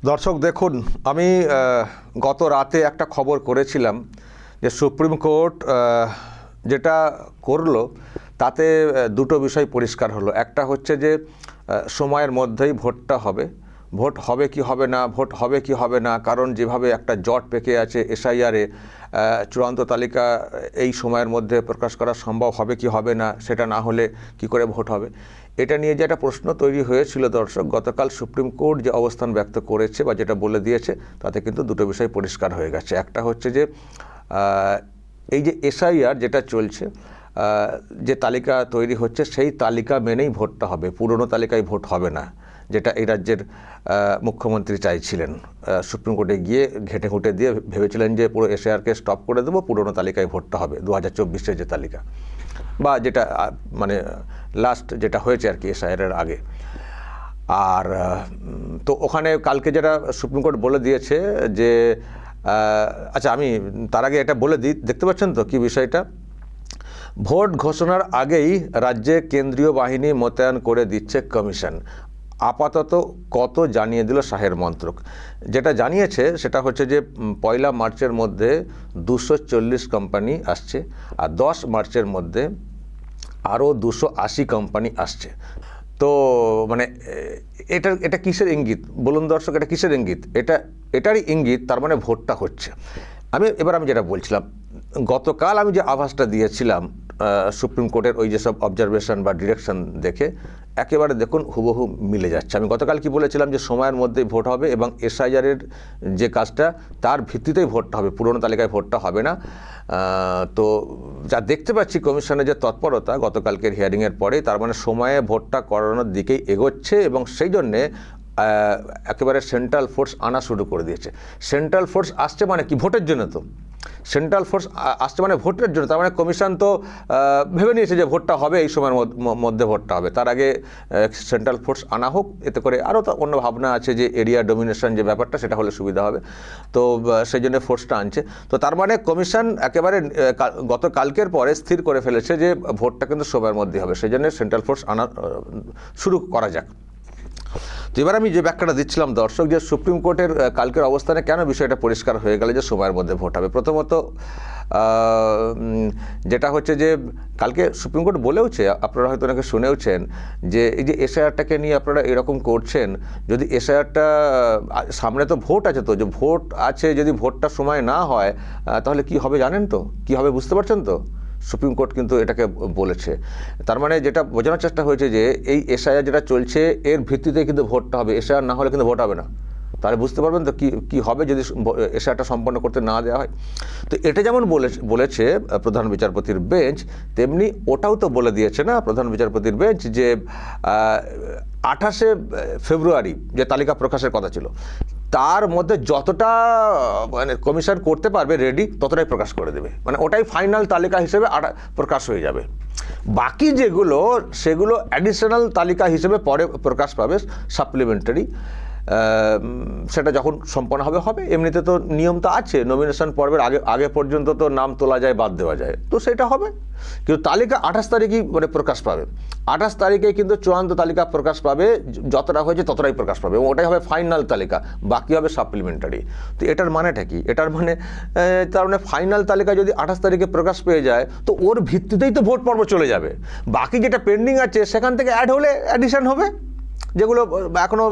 দর্শক দেখুন, আমি গত রাতে একটা খবর করেছিলাম যে সুপ্রিম কোর্ট যেটা করলো তাতে দুটো বিষয় পরিষ্কার হলো। একটা হচ্ছে যে সময়ের মধ্যেই ভোটটা হবে, ভোট হবে কি হবে না, ভোট হবে কি হবে না, কারণ যেভাবে একটা জট পেকে আছে এসআইআরে, চূড়ান্ত তালিকা এই সময়ের মধ্যে প্রকাশ করা সম্ভব হবে কি হবে না, সেটা না হলে কি করে ভোট হবে। এটা নিয়ে যে একটা প্রশ্ন তৈরি হয়েছিল দর্শক, গতকাল সুপ্রিম কোর্ট যে অবস্থান ব্যক্ত করেছে বা যেটা বলে দিয়েছে তাতে কিন্তু দুটো বিষয় পরিষ্কার হয়ে গেছে। একটা হচ্ছে যে এই যে এসআইআর যেটা চলছে, যে তালিকা তৈরি হচ্ছে সেই তালিকা মেনেই ভোটটা হবে, পুরনো তালিকায় ভোট হবে না, যেটা এই রাজ্যের মুখ্যমন্ত্রী চাইছিলেন। সুপ্রিম কোর্টে গিয়ে ঘেঁটে ঘুঁটে দিয়ে ভেবেছিলেন যে পুরো এসআইআরকে স্টপ করে দেবো, পুরনো তালিকায় ভোটটা হবে 2024-এর যে তালিকা, বা যেটা মানে লাস্ট যেটা হয়েছে আর কি এসআইআরের আগে। আর তো ওখানে কালকে যেটা সুপ্রিম কোর্ট বলে দিয়েছে যে আচ্ছা আমি তার আগে এটা বলে দিই, দেখতে পাচ্ছেন তো কি বিষয়টা। ভোট ঘোষণার আগেই রাজ্যে কেন্দ্রীয় বাহিনী মোতায়েন করে দিচ্ছে কমিশন, আপাতত কত জানিয়ে দিল শাহের মন্ত্রক। যেটা জানিয়েছে সেটা হচ্ছে যে 1 মার্চের মধ্যে 240 কোম্পানি আসছে, আর 10 মার্চের মধ্যে আরও 280 কোম্পানি আসছে। তো মানে এটা কিসের ইঙ্গিত বলুন দর্শক, এটা কিসের ইঙ্গিত? এটারই ইঙ্গিত, তার মানে ভোটটা হচ্ছে। আমি যেটা বলছিলাম, গতকাল আমি যে আভাসটা দিয়েছিলাম সুপ্রিম কোর্টের ওই যেসব অবজারভেশন বা ডিরেকশন দেখে, একেবারে দেখুন হুবহু মিলে যাচ্ছে। আমি গতকাল কি বলেছিলাম যে সময়ের মধ্যেই ভোট হবে এবং এসআইআরের যে কাজটা তার ভিত্তিতেই ভোটটা হবে, পুরনো তালিকায় ভোটটা হবে না। তো যা দেখতে পাচ্ছি কমিশনের যে তৎপরতা গতকালকের হিয়ারিংয়ের পরে, তার মানে সময়ে ভোটটা করানোর দিকেই এগোচ্ছে এবং সেই জন্যে একেবারে সেন্ট্রাল ফোর্স আনা শুরু করে দিয়েছে। সেন্ট্রাল ফোর্স আসছে মানে কি? ভোটের জন্য। তো সেন্ট্রাল ফোর্স আসছে মানে ভোটের জন্য, তার মানে কমিশন তো ভেবে নিয়েছে যে ভোটটা হবে, এই সময়ের মধ্যে ভোটটা হবে, তার আগে সেন্ট্রাল ফোর্স আনা হোক, এতে করে আরও তো অন্য ভাবনা আছে যে এরিয়া ডোমিনেশন যে ব্যাপারটা সেটা হলে সুবিধা হবে, তো সেই জন্য ফোর্সটা আনছে। তো তার মানে কমিশন একেবারে গতকালকের পরে স্থির করে ফেলেছে যে ভোটটা কিন্তু সময়ের মধ্যে হবে, সেই জন্য সেন্ট্রাল ফোর্স আনা শুরু করা যাক। তো এবার আমি যে ব্যাখ্যাটা দিচ্ছিলাম দর্শক, যে সুপ্রিম কোর্টের কালকের অবস্থানে কেন বিষয়টা পরিষ্কার হয়ে গেল যে সময়ের মধ্যে ভোট হবে। প্রথমত যেটা হচ্ছে যে কালকে সুপ্রিম কোর্ট বলেওছে, আপনারা হয়তো অনেকে শুনেওছেন, যে এই যে এসআইআরটাকে নিয়ে আপনারা এরকম করছেন, যদি এসআইআরটা সামনে তো ভোট আছে, তো যে ভোট আছে যদি ভোটটা সময় না হয় তাহলে কি হবে জানেন তো? কি হবে বুঝতে পারছেন তো? সুপ্রিম কোর্ট কিন্তু এটাকে বলেছে। তার মানে যেটা বোঝানোর চেষ্টা হয়েছে যে এই এসআইআর যেটা চলছে এর ভিত্তিতে কিন্তু ভোটটা হবে, এসআইআর না হলে কিন্তু ভোট হবে না। তাহলে বুঝতে পারবেন তো কি হবে যদি এসআইআরটা সম্পন্ন করতে না দেওয়া হয়। তো এটা যেমন বলেছে প্রধান বিচারপতির বেঞ্চ, তেমনি ওটাও তো বলে দিয়েছে না প্রধান বিচারপতির বেঞ্চ যে 28শে ফেব্রুয়ারি যে তালিকা প্রকাশের কথা ছিল তার মধ্যে যতটা মানে কমিশন করতে পারবে রেডি, ততটাই প্রকাশ করে দেবে, মানে ওটাই ফাইনাল তালিকা হিসেবে প্রকাশ হয়ে যাবে। বাকি যেগুলো সেগুলো অ্যাডিশনাল তালিকা হিসেবে পরে প্রকাশ পাবে, সাপ্লিমেন্টারি, সেটা যখন সম্পন্ন হবে। এমনিতে তো নিয়ম তো আছে, নমিনেশন পর্বের আগে পর্যন্ত তো নাম তোলা যায়, বাদ দেওয়া যায়, তো সেটা হবে। কিন্তু তালিকা 28 তারিখই মানে প্রকাশ পাবে, 28 তারিখে কিন্তু চূড়ান্ত তালিকা প্রকাশ পাবে, যতটা হয়েছে ততটাই প্রকাশ পাবে এবং ওটাই হবে ফাইনাল তালিকা, বাকি হবে সাপ্লিমেন্টারি। তো এটার মানেটা কি? এটার মানে তার মানে ফাইনাল তালিকা যদি 28 তারিখে প্রকাশ পেয়ে যায় তো ওর ভিত্তিতেই তো ভোট পর্ব চলে যাবে, বাকি যেটা পেন্ডিং আছে সেখান থেকে অ্যাড হলে অ্যাডিশন হবে, যেগুলো এখনও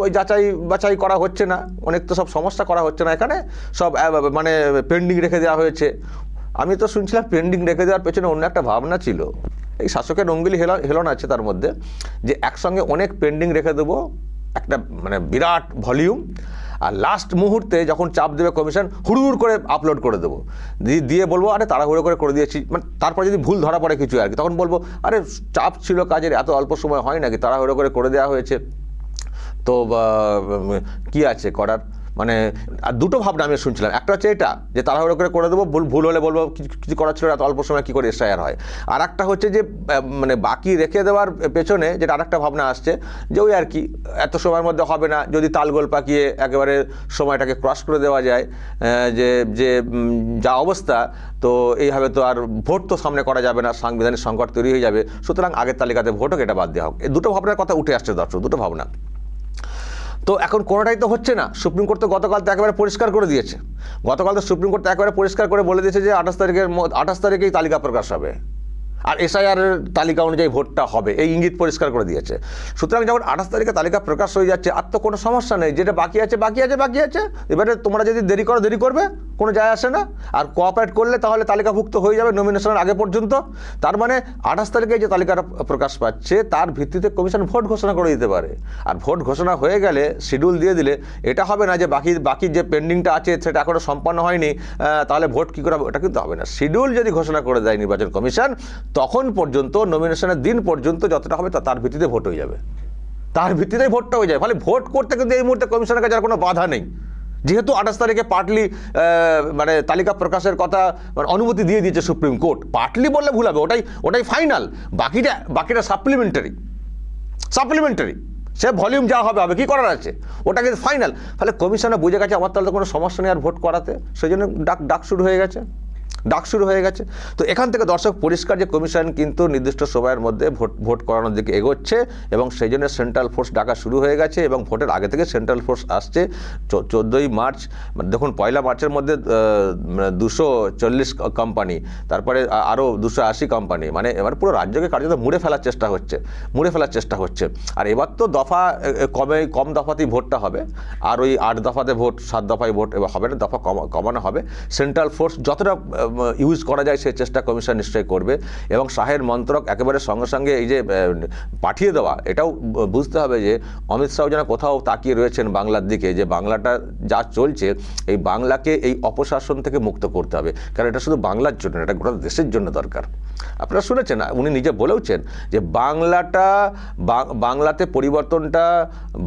বাছাই করা হচ্ছে না, অনেক তো সব সমস্যা করা হচ্ছে না, এখানে সব মানে পেন্ডিং রেখে দেওয়া হয়েছে। আমি তো শুনছিলাম পেন্ডিং রেখে দেওয়ার পেছনে অন্য একটা ভাবনা ছিল, এই শাসকের অঙ্গুলি হেলন আছে তার মধ্যে, যে একসঙ্গে অনেক পেন্ডিং রেখে দেবো, একটা মানে বিরাট ভলিউম, আর লাস্ট মুহূর্তে যখন চাপ দেবে কমিশন হুড়ুড় করে আপলোড করে দেবো, দিয়ে বলবো আরে তাড়াহুড়ো করে দিয়েছি, মানে তারপরে যদি ভুল ধরা পড়ে কিছু আর কি, তখন বলবো আরে চাপ ছিল কাজের, এত অল্প সময় হয় নাকি, তাড়াহুড়ো করে দেওয়া হয়েছে, তো কি আছে করার। মানে আর দুটো ভাবনা আমি শুনছিলাম, একটা হচ্ছে এটা যে তাড়াহুড়ো করে দেবো, ভুল হলে বলবো কিছু করার ছিল, এত অল্প সময় কী করে এসআইআর হয়। আর একটা হচ্ছে যে মানে বাকি রেখে দেওয়ার পেছনে যেটা আরেকটা ভাবনা আসছে, যে ওই আর কি এত সময়ের মধ্যে হবে না, যদি তালগোল পাকিয়ে একেবারে সময়টাকে ক্রস করে দেওয়া যায়, যে যা অবস্থা, তো এইভাবে তো আর ভোট তো সামনে করা যাবে না, সাংবিধানিক সংকট তৈরি হয়ে যাবে, সুতরাং আগের তালিকাতে ভোট হোক, এটা বাদ দেওয়া হোক। এই দুটো ভাবনার কথা উঠে আসছে দর্শক, দুটো ভাবনা। তো এখন কোনোটাই তো হচ্ছে না। সুপ্রিম কোর্ট তো গতকাল তো একেবারে পরিষ্কার করে দিয়েছে, গতকাল তো সুপ্রিম কোর্ট একেবারে পরিষ্কার করে বলে দিয়েছে যে 28 তারিখেই তালিকা প্রকাশ হবে, আর এসআইআর তালিকা অনুযায়ী ভোটটা হবে, এই ইঙ্গিত পরিষ্কার করে দিয়েছে। সুতরাং যখন 28 তারিখে তালিকা প্রকাশ হয়ে যাচ্ছে, আর তো কোনো সমস্যা নেই, যেটা বাকি আছে বাকি আছে বাকি আছে। এবারে তোমরা যদি দেরি করো দেরি করবে, কোনো যায় আসে না, আর কোঅপারেট করলে তাহলে তালিকাভুক্ত হয়ে যাবে নমিনেশনের আগে পর্যন্ত। তার মানে 28 তারিখে যে তালিকাটা প্রকাশ পাচ্ছে তার ভিত্তিতে কমিশন ভোট ঘোষণা করে দিতে পারে। আর ভোট ঘোষণা হয়ে গেলে, শিডিউল দিয়ে দিলে, এটা হবে না যে বাকি যে পেন্ডিংটা আছে সেটা এখনও সম্পন্ন হয়নি, তাহলে ভোট কী করে হবে, ওটা কিন্তু হবে না। শিডিউল যদি ঘোষণা করে দেয় নির্বাচন কমিশন, তখন পর্যন্ত নমিনেশনের দিন পর্যন্ত যতটা হবে তার ভিত্তিতে ভোট হয়ে যাবে, তার ভিত্তিতেই ভোটটা হয়ে যায়। ফলে ভোট করতে কিন্তু এই মুহূর্তে কমিশনের কাছে আর কোনো বাধা নেই, যেহেতু 28 তারিখে পার্টলি মানে তালিকা প্রকাশের কথা মানে অনুমতি দিয়ে দিয়েছে সুপ্রিম কোর্ট। পার্টলি বললে ভুল হবে, ওটাই ফাইনাল, বাকিটা সাপ্লিমেন্টারি। সে ভলিউম যা হবে হবে, কী করার আছে, ওটা কিন্তু ফাইনাল। ফলে কমিশনে বুঝে গেছে আমার তাহলে কোনো সমস্যা নেই আর ভোট করাতে, সেই জন্য ডাক শুরু হয়ে গেছে। তো এখান থেকে দর্শক পরিষ্কার যে কমিশন কিন্তু নির্দিষ্ট সময়ের মধ্যে ভোট করানোর দিকে এগোচ্ছে, এবং সেই জন্য সেন্ট্রাল ফোর্স ডাকা শুরু হয়ে গেছে, এবং ভোটের আগে থেকে সেন্ট্রাল ফোর্স আসছে। 14ই মার্চ দেখুন, 1 মার্চের মধ্যে 240 কোম্পানি, তারপরে আরও 280 কোম্পানি, মানে এবার পুরো রাজ্যকে কার্যত মুড়ে ফেলার চেষ্টা হচ্ছে। আর এবার তো দফা কম দফাতেই ভোটটা হবে, আর ওই 8 দফাতে ভোট, 7 দফায় ভোট এবার হবে না, দফা কমানো হবে। সেন্ট্রাল ফোর্স যতটা ইউজ করা যায় সেই চেষ্টা কমিশন নিশ্চয়ই করবে, এবং শাহের মন্ত্রক একেবারে সঙ্গে সঙ্গে এই যে পাঠিয়ে দেওয়া, এটাও বুঝতে হবে যে অমিত শাহ যেন কোথাও তাকিয়ে রয়েছেন বাংলার দিকে, যে বাংলাটা যা চলছে এই বাংলাকে এই অপশাসন থেকে মুক্ত করতে হবে, কারণ এটা শুধু বাংলার জন্য, এটা গোটা দেশের জন্য দরকার। আপনারা শুনেছেন, উনি নিজে বলেওছেন যে বাংলাতে পরিবর্তনটা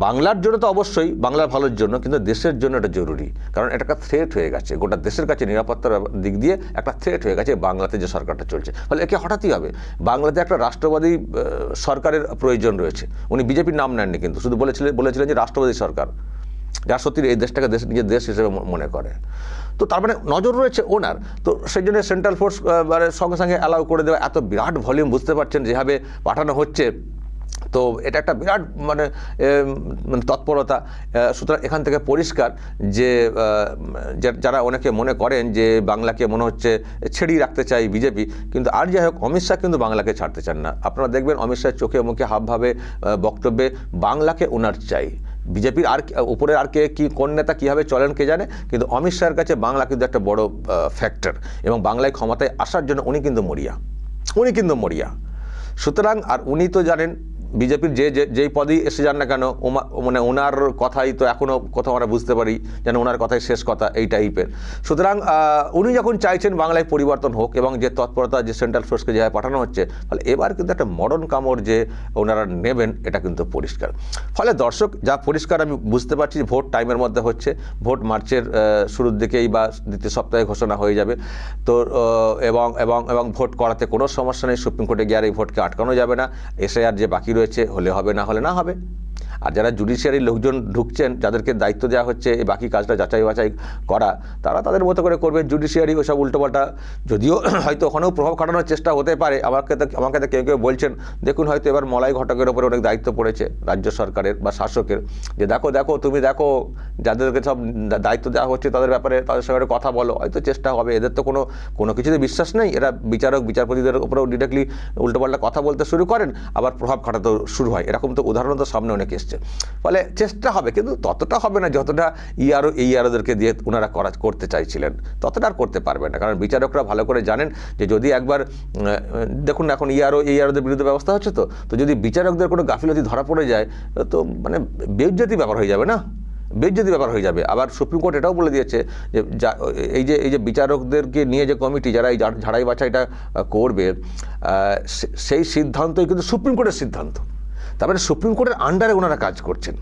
বাংলার জন্য তো অবশ্যই, বাংলার ভালোর জন্য, কিন্তু দেশের জন্য এটা জরুরি, কারণ এটা একটা থ্রেট হয়ে গেছে গোটা দেশের কাছে, নিরাপত্তার দিক দিয়ে একটা থ্রেট হয়ে গেছে বাংলাতে যে সরকারটা চলছে। ফলে একে হঠাৎই হবে, বাংলাতে একটা রাষ্ট্রবাদী সরকারের প্রয়োজন রয়েছে। উনি বিজেপির নাম নেননি, কিন্তু শুধু বলেছিলেন যে রাষ্ট্রবাদী সরকার, যা সত্যি এই দেশটাকে নিজের দেশ হিসেবে মনে করে। তো তার মানে নজর রয়েছে ওনার, তো সেই জন্য সেন্ট্রাল ফোর্স সঙ্গে সঙ্গে অ্যালাউ করে দেওয়া, এত বিরাট ভলিউম, বুঝতে পারছেন যেভাবে পাঠানো হচ্ছে, তো এটা একটা বিরাট মানে তৎপরতা। সুতরাং এখান থেকে পরিষ্কার যে যারা অনেকে মনে করেন যে বাংলাকে মনে হচ্ছে ছেড়িয়ে রাখতে চাই বিজেপি, কিন্তু আর যাই হোক অমিত শাহ কিন্তু বাংলাকে ছাড়তে চান না। আপনারা দেখবেন অমিত শাহের চোখে মুখে হাবভাবে বক্তব্যে বাংলাকে ওনার চাই। বিজেপির আর উপরে আর কোন নেতা কীভাবে চলেন কে জানে, কিন্তু অমিত শাহের কাছে বাংলা কিন্তু একটা বড় ফ্যাক্টর, এবং বাংলায় ক্ষমতায় আসার জন্য উনি কিন্তু মরিয়া। সুতরাং আর উনি তো জানেন বিজেপির যেই পদেই এসে যান না কেন, মানে ওনার কথাই তো এখনও কোথাও আমরা বুঝতে পারি যেন ওনার কথাই শেষ কথা, এই টাইপের। সুতরাং উনি যখন চাইছেন বাংলায় পরিবর্তন হোক, এবং যে তৎপরতা যে সেন্ট্রাল ফোর্সকে যেভাবে পাঠানো হচ্ছে, ফলে এবার কিন্তু একটা মডার্ন কামড় যে ওনারা নেবেন, এটা কিন্তু পরিষ্কার। ফলে দর্শক যা পরিষ্কার আমি বুঝতে পারছি, ভোট টাইমের মধ্যে হচ্ছে, ভোট মার্চের শুরুর দিকেই বা দ্বিতীয় সপ্তাহে ঘোষণা হয়ে যাবে। তো এবং ভোট করাতে কোনো সমস্যা নেই, সুপ্রিম কোর্টে গিয়ে আর এই ভোটকে আটকানো যাবে না। এসআইআর যে বাকি রয়েছে, হলে হবে, না হলে না হবে। আর যারা জুডিশিয়ারি লোকজন ঢুকছেন, যাদেরকে দায়িত্ব দেওয়া হচ্ছে এই বাকি কাজটা যাচাই বাছাই করা, তারা তাদের মতো করে করবে। জুডিশিয়ারি ওসব উল্টোপাল্টা, যদিও হয়তো ওখানেও প্রভাব খাটানোর চেষ্টা হতে পারে। আমাকে তো কেউ বলছেন, দেখুন হয়তো এবার মলাই ঘটকের ওপরে অনেক দায়িত্ব পড়েছে রাজ্য সরকারের বা শাসকের, যে তুমি দেখো যাদেরকে সব দায়িত্ব দেওয়া হচ্ছে তাদের ব্যাপারে তাদের সঙ্গে কথা বলো, হয়তো চেষ্টা হবে। এদের তো কোনো কিছুতে বিশ্বাস নেই, এরা বিচারপতিদের উপরেও ডিরেক্টলি উল্টোপাল্টা কথা বলতে শুরু করেন, আবার প্রভাব খাটাতে শুরু হয়। এরকম তো উদাহরণ তো সামনে অনেক এসছে। ফলে চেষ্টা হবে, কিন্তু ততটা হবে না যতটা এইআরওদেরকে দিয়ে ওনারা করতে চাইছিলেন, ততটা আর করতে পারবেন না। কারণ বিচারকরা ভালো করে জানেন যে যদি একবার দেখুন এখন এইআরওদের বিরুদ্ধে ব্যবস্থা হচ্ছে, তো যদি বিচারকদের কোনো গাফিলতি ধরা পড়ে যায়, তো মানে বেইজ্জতি ব্যাপার হয়ে যাবে। আবার সুপ্রিম কোর্ট এটাও বলে দিয়েছে যে এই যে বিচারকদেরকে নিয়ে যে কমিটি যারা এই ঝাড়াই বাছাইটা করবে, সেই সিদ্ধান্তই কিন্তু সুপ্রিম কোর্টের সিদ্ধান্ত। তারপরে সুপ্রিম কোর্টের আন্ডারে ওনারা কাজ করছেন।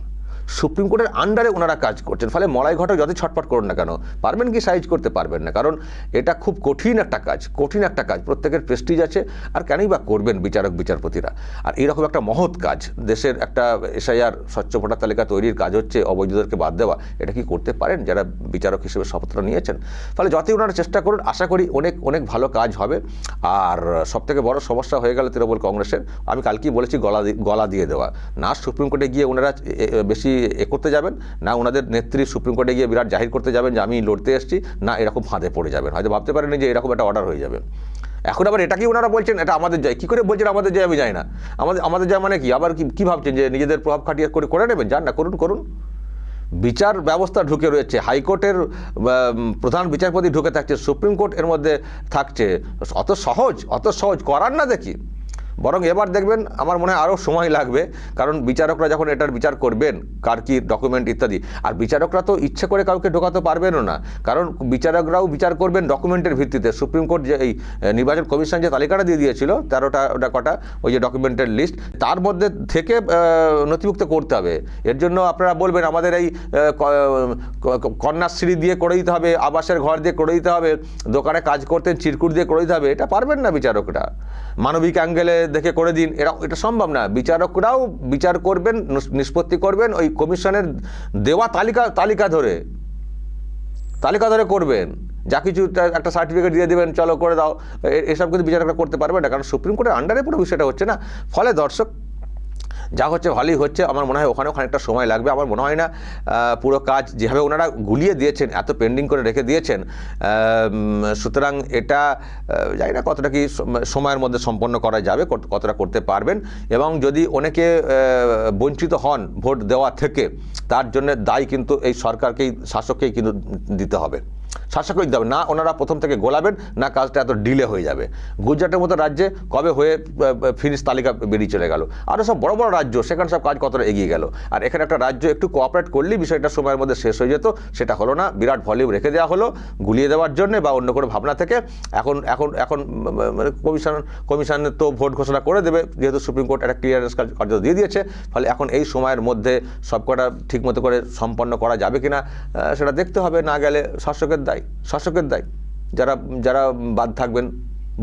ফলে মলাই ঘটক যতই ছটফট করুন না কেন, পারবেন কি সাইজ করতে পারবেন না, কারণ এটা খুব কঠিন একটা কাজ। প্রত্যেকের প্রেস্টিজ আছে, আর কেনই বা করবেন বিচারপতিরা। আর এইরকম একটা মহৎ কাজ, দেশের একটা এসআইআর স্বচ্ছ ভোটার তালিকা তৈরির কাজ হচ্ছে, অবৈধদেরকে বাদ দেওয়া, এটা কি করতে পারেন যারা বিচারক হিসেবে শপথটা নিয়েছেন? ফলে যতই ওনারা চেষ্টা করুন, আশা করি অনেক ভালো কাজ হবে। আর সবথেকে বড় সমস্যা হয়ে গেল তৃণমূল কংগ্রেসের, আমি কালকেই বলেছি, গলা দিয়ে দেওয়া না। সুপ্রিম কোর্টে গিয়ে ওনারা বেশি এ করতে যাবেন, না ওনাদের নেত্রী সুপ্রিম কোর্টে গিয়ে বিরাট জাহির করতে যাবেন যে আমি লড়তে এসেছি, না এরকম ফাঁদে পড়ে যাবেন। হয়তো ভাবতে পারেনি যে এরকম একটা অর্ডার হয়ে যাবে। এখন আবার এটাকেই ওনারা বলছেন এটা আমাদের জয়। কী করে বলছেন আমাদের জয়? আমি জানি না। আমাদের জয় মানে কি? আবার কি ভাবছেন যে নিজেদের প্রভাব খাটিয়ে করে নেবেন? যান না, করুন। বিচার ব্যবস্থা ঢুকে রয়েছে, হাইকোর্টের প্রধান বিচারপতি ঢুকে থাকছে, সুপ্রিম কোর্ট এর মধ্যে থাকছে। অত সহজ করার না দেখি। বরং এবার দেখবেন আমার মনে হয় আরও সময় লাগবে, কারণ বিচারকরা যখন এটার বিচার করবেন কার কী ডকুমেন্ট ইত্যাদি, আর বিচারকরা তো ইচ্ছে করে কাউকে ঢোকাতে পারবেনও না, কারণ বিচারকরাও বিচার করবেন ডকুমেন্টের ভিত্তিতে। সুপ্রিম কোর্ট যে এই নির্বাচন কমিশন যে তালিকাটা দিয়ে দিয়েছিল 13টা কটা ওই যে ডকুমেন্টের লিস্ট, তার মধ্যে থেকে নথিভুক্ত করতে হবে। এর জন্য আপনারা বলবেন আমাদের এই কন্যাশ্রী দিয়ে করে দিতে হবে, আবাসের ঘর দিয়ে করে দিতে হবে, দোকানে কাজ করতেন চিরকুট দিয়ে করে দিতে হবে। এটা পারবেন না বিচারকরা। মানবিক অ্যাঙ্গেলে দেখে করে দিন, এটা সম্ভব না। বিচারকরাও বিচার করবেন, নিষ্পত্তি করবেন ওই কমিশনের দেওয়া তালিকা ধরে করবেন। যা কিছু একটা সার্টিফিকেট দিয়ে দেবেন, চলো করে দাও, এসব কিন্তু বিচারকরা করতে পারবে না, কারণ সুপ্রিম কোর্টের আন্ডারে পুরো বিষয়টা হচ্ছে না। ফলে দর্শক যা হচ্ছে ভালোই হচ্ছে, আমার মনে হয় ওখানেও খানিকটা সময় লাগবে। আমার মনে হয় না পুরো কাজ যেভাবে ওনারা গুলিয়ে দিয়েছেন, এত পেন্ডিং করে রেখে দিয়েছেন, সুতরাং এটা জানি না কতটা কি সময়ের মধ্যে সম্পন্ন করা যাবে, কতটা করতে পারবেন। এবং যদি অনেকে বঞ্চিত হন ভোট দেওয়া থেকে, তার জন্য দায় কিন্তু এই সরকারকেই, শাসককেই কিন্তু দিতে হবে। শাসকই দিতে হবে না, ওনারা প্রথম থেকে গোলাবেন না, কাজটা এত ডিলে হয়ে যাবে। গুজরাটের মতো রাজ্যে কবে হয়ে ফিনিশ তালিকা বেরিয়ে চলে গেল, আরও সব বড় বড় রাজ্য, সেখানে সব কাজ কতটা এগিয়ে গেল। আর এখানে একটা রাজ্য একটু কোঅপারেট করলেই বিষয়টা সময়ের মধ্যে শেষ হয়ে যেত, সেটা হলো না। বিরাট ভলিউম রেখে দেওয়া হলো গুলিয়ে দেওয়ার জন্য বা অন্য কোনো ভাবনা থেকে। এখন মানে কমিশনের তো ভোট ঘোষণা করে দেবে, যেহেতু সুপ্রিম কোর্ট একটা ক্লিয়ারেন্স কার্য দিয়ে দিয়েছে। ফলে এখন এই সময়ের মধ্যে সবকটা ঠিকমতো করে সম্পন্ন করা যাবে কিনা সেটা দেখতে হবে। না গেলে শাসকের দায়, যারা বাদ থাকবেন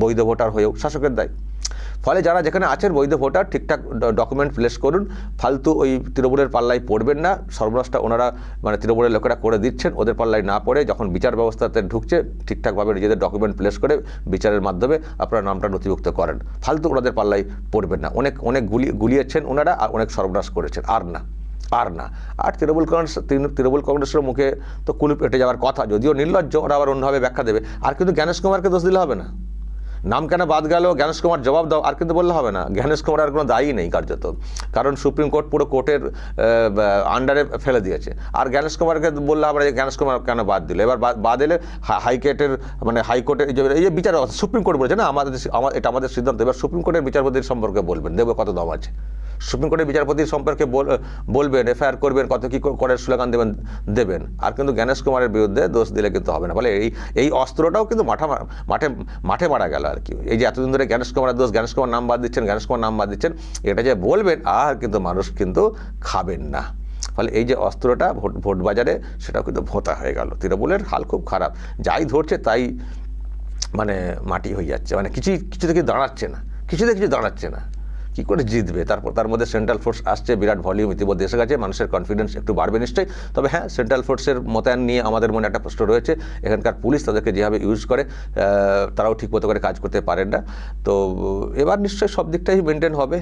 বৈধ ভোটার হয়েও শাসকের দায়। ফলে যারা যেখানে আছেন বৈধ ভোটার, ঠিকঠাক ডকুমেন্ট প্লেস করুন, ফালতু ওই তৃণমূলের পাল্লায় পড়বেন না। সর্বনাশটা ওনারা মানে তৃণমূলের লোকেরা করে দিচ্ছেন, ওদের পাল্লায় না পড়ে যখন বিচার ব্যবস্থাতে ঢুকছে ঠিকঠাকভাবে নিজেদের ডকুমেন্ট প্লেস করে বিচারের মাধ্যমে আপনারা নামটা নথিভুক্ত করেন। ফালতু ওনাদের পাল্লায় পড়বেন না। অনেক গুলিয়েছেন ওনারা, আর অনেক সর্বনাশ করেছেন। আর না। আর তৃণমূল কংগ্রেসের মুখে তো কুলুপ এঁটে যাওয়ার কথা, যদিও নির্লজ্জ, ওরা আবার অন্যভাবে ব্যাখ্যা দেবে। আর কিন্তু জ্ঞানেশ কুমারকে দোষ দিলে হবে না। নাম কেন বাদ গেল, জ্ঞানেশ কুমার জবাব দাও, আর কিন্তু বললে হবে না। জ্ঞানেশ কুমার আর কোনো দায়ী নেই কার্যত, কারণ সুপ্রিম কোর্ট পুরো কোর্টের আন্ডারে ফেলে দিয়েছে। আর জ্ঞানেশ কুমারকে বললে হবে জ্ঞানেশ কুমার কেন বাদ দিল। এবার বাদ এলে হাইকোর্টের এই যে বিচার সুপ্রিম কোর্ট বলেছে না এটা আমাদের সিদ্ধান্ত। এবার সুপ্রিম কোর্টের বিচারপতির সম্পর্কে বলবেন, দেবে কত দম আছে। সুপ্রিম কোর্টের বিচারপতির সম্পর্কে বলবেন, এফআইআর করবেন, কত কী করে স্লোগান দেবেন। আর কিন্তু জ্ঞানেশ কুমারের বিরুদ্ধে দোষ দিলে কিন্তু হবে না। ফলে এই অস্ত্রটাও কিন্তু মাঠে মারা গেল আর কি। এই যে এতদিন ধরে জ্ঞানেশ কুমারের দোষ, জ্ঞানেশ কুমার নাম বাদ দিচ্ছেন, এটা যে বলবেন, আর কিন্তু মানুষ কিন্তু খাবেন না। ফলে এই যে অস্ত্রটা ভোট বাজারে, সেটাও কিন্তু ভোঁতা হয়ে গেল। তৃণমূলের হাল খুব খারাপ, যাই ধরছে তাই মানে মাটি হয়ে যাচ্ছে, মানে কিছুতে কিছু দাঁড়াচ্ছে না। কী করে জিতবে? তার মধ্যে সেন্ট্রাল ফোর্স আসছে, বিরাট ভলিউম ইতিমধ্যে এসে গেছে, মানুষের কনফিডেন্স একটু বাড়বে নিশ্চয়ই। তবে হ্যাঁ, সেন্ট্রাল ফোর্সের মোতায়েন নিয়ে আমাদের মনে একটা প্রশ্ন রয়েছে। এখানকার পুলিশ তাদেরকে যেভাবে ইউজ করে, তারাও ঠিক মতো করে কাজ করতে পারেন না। তো এবার নিশ্চয়ই সব দিকটাই মেনটেন হবে।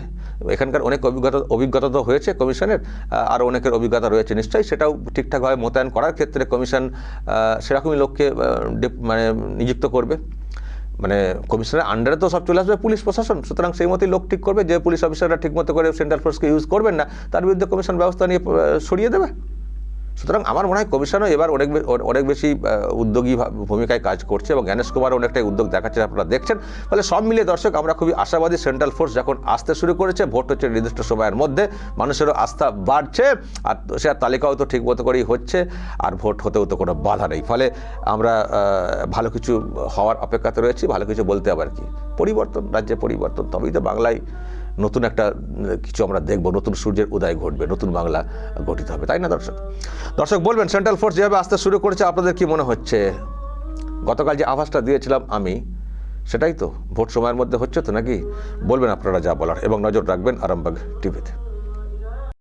এখানকার অনেক অভিজ্ঞতা তো হয়েছে কমিশনের, আরও অনেকের অভিজ্ঞতা রয়েছে নিশ্চয়ই, সেটাও ঠিকঠাকভাবে মোতায়েন করার ক্ষেত্রে কমিশন সেরকমই লোককে মানে নিযুক্ত করবে। মানে কমিশনের আন্ডারে তো সব চলে আসবে পুলিশ প্রশাসন, সুতরাং সেই মতোই লোক ঠিক করবে। যে পুলিশ অফিসাররা ঠিকমতো করে সেন্ট্রাল ফোর্সকে ইউজ করবেন না, তার বিরুদ্ধে কমিশন ব্যবস্থা নিয়ে সরিয়ে দেবে। সুতরাং আমার মনে হয় কমিশনও এবার অনেক বেশি উদ্যোগী ভূমিকায় কাজ করছে, এবং জ্ঞানেশ কুমার অনেকটাই উদ্যোগ দেখাচ্ছে, আপনারা দেখছেন। ফলে সব মিলিয়ে দর্শক আমরা খুবই আশাবাদী। সেন্ট্রাল ফোর্স যখন আসতে শুরু করেছে, ভোট হচ্ছে নির্দিষ্ট সময়ের মধ্যে, মানুষেরও আস্থা বাড়ছে, আর সে তালিকাও তো ঠিক মতো করেই হচ্ছে, আর ভোট হতেও তো কোনো বাধা নেই। ফলে আমরা ভালো কিছু হওয়ার অপেক্ষাতে রয়েছি। ভালো কিছু বলতে আবার কি, রাজ্যে পরিবর্তন, তবেই তো বাংলায় নতুন একটা কিছু আমরা দেখব, নতুন সূর্যের উদয় ঘটবে, নতুন বাংলা গঠিত হবে, তাই না দর্শক বলবেন সেন্ট্রাল ফোর্স যেভাবে আসতে শুরু করেছে আপনাদের কি মনে হচ্ছে? গতকাল যে আভাসটা দিয়েছিলাম আমি, সেটাই তো ভোট সময়ের মধ্যে হচ্ছে তো নাকি? বলবেন আপনারা যা বলার, এবং নজর রাখবেন আরামবাগ টিভিতে।